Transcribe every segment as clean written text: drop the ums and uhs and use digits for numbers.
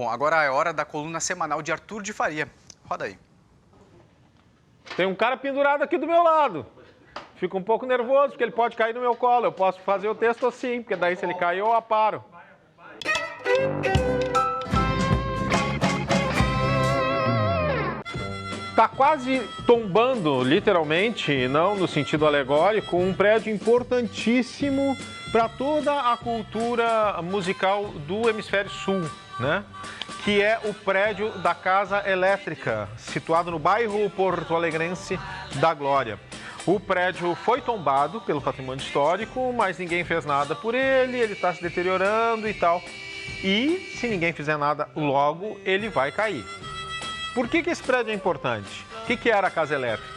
Bom, agora é hora da coluna semanal de Arthur de Faria. Roda aí. Tem um cara pendurado aqui do meu lado. Fico um pouco nervoso, porque ele pode cair no meu colo. Eu posso fazer o texto assim, porque daí se ele cair eu aparo. Está quase tombando, literalmente, não no sentido alegórico, um prédio importantíssimo para toda a cultura musical do Hemisfério Sul, né? Que é o prédio da Casa Elétrica, situado no bairro porto-alegrense da Glória. O prédio foi tombado pelo patrimônio histórico, mas ninguém fez nada por ele está se deteriorando e tal. E se ninguém fizer nada logo, ele vai cair. Por que esse prédio é importante? O que era a Casa Elétrica?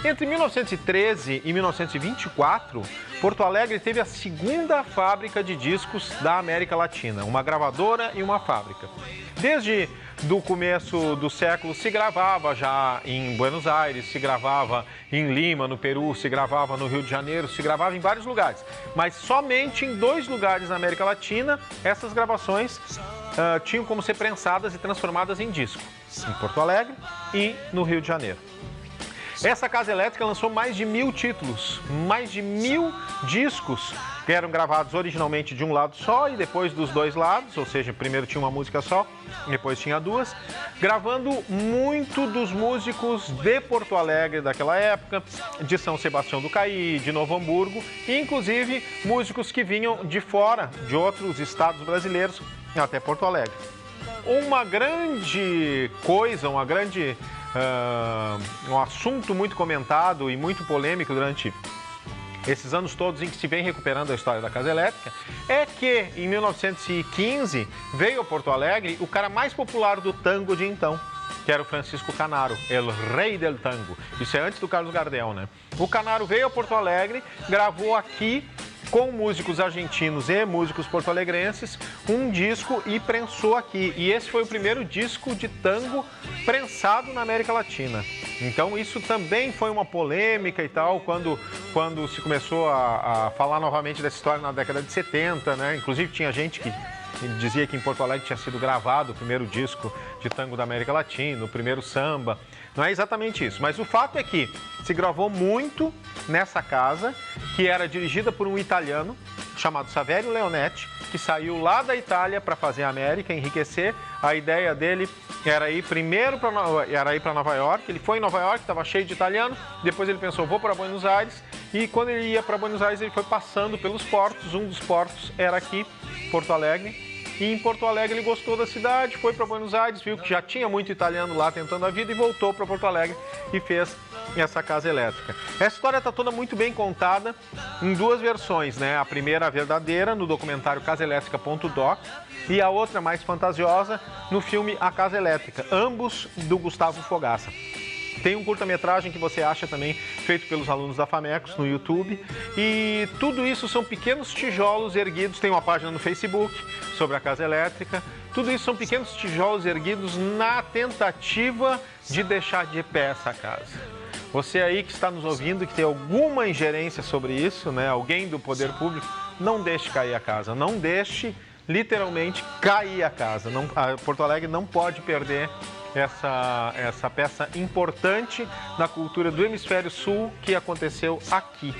Entre 1913 e 1924, Porto Alegre teve a segunda fábrica de discos da América Latina, uma gravadora e uma fábrica. Desde do começo do século se gravava já em Buenos Aires, se gravava em Lima, no Peru, se gravava no Rio de Janeiro, se gravava em vários lugares. Mas somente em 2 lugares na América Latina, essas gravações tinham como ser prensadas e transformadas em disco. Em Porto Alegre e no Rio de Janeiro. Essa Casa Elétrica lançou mais de 1000 títulos, mais de 1000 discos que eram gravados originalmente de um lado só e depois dos 2 lados, ou seja, primeiro tinha uma música só, depois tinha 2, gravando muito dos músicos de Porto Alegre daquela época, de São Sebastião do Caí, de Novo Hamburgo, e inclusive músicos que vinham de fora, de outros estados brasileiros, até Porto Alegre. Uma grande coisa, um assunto muito comentado e muito polêmico durante esses anos todos em que se vem recuperando a história da Casa Elétrica, é que em 1915 veio a Porto Alegre o cara mais popular do tango de então, que era o Francisco Canaro, el rei del tango. Isso é antes do Carlos Gardel, né? O Canaro veio a Porto Alegre, gravou aqui com músicos argentinos e músicos porto-alegrenses, um disco e prensou aqui. E esse foi o primeiro disco de tango prensado na América Latina. Então isso também foi uma polêmica e tal, quando se começou a falar novamente dessa história na década de 70, né? Inclusive tinha gente que dizia que em Porto Alegre tinha sido gravado o primeiro disco de tango da América Latina, o primeiro samba. Não é exatamente isso, mas o fato é que se gravou muito nessa casa, que era dirigida por um italiano chamado Saverio Leonetti, que saiu lá da Itália para fazer a América, enriquecer. A ideia dele era ir primeiro para Nova York. Ele foi em Nova York, estava cheio de italiano, depois ele pensou, vou para Buenos Aires, e quando ele ia para Buenos Aires ele foi passando pelos portos, um dos portos era aqui, Porto Alegre. E em Porto Alegre ele gostou da cidade, foi para Buenos Aires, viu que já tinha muito italiano lá tentando a vida e voltou para Porto Alegre e fez essa Casa Elétrica. Essa história está toda muito bem contada em 2 versões, né? A primeira, a verdadeira, no documentário casaelétrica.doc, e a outra, mais fantasiosa, no filme A Casa Elétrica, ambos do Gustavo Fogaça. Tem um curta-metragem que você acha também, feito pelos alunos da FAMECOS no YouTube. E tudo isso são pequenos tijolos erguidos. Tem uma página no Facebook sobre a Casa Elétrica. Tudo isso são pequenos tijolos erguidos na tentativa de deixar de pé essa casa. Você aí que está nos ouvindo, que tem alguma ingerência sobre isso, né? Alguém do poder público, não deixe cair a casa. Não deixe, literalmente, cair a casa. Porto Alegre não pode perder essa peça importante na cultura do Hemisfério Sul que aconteceu aqui.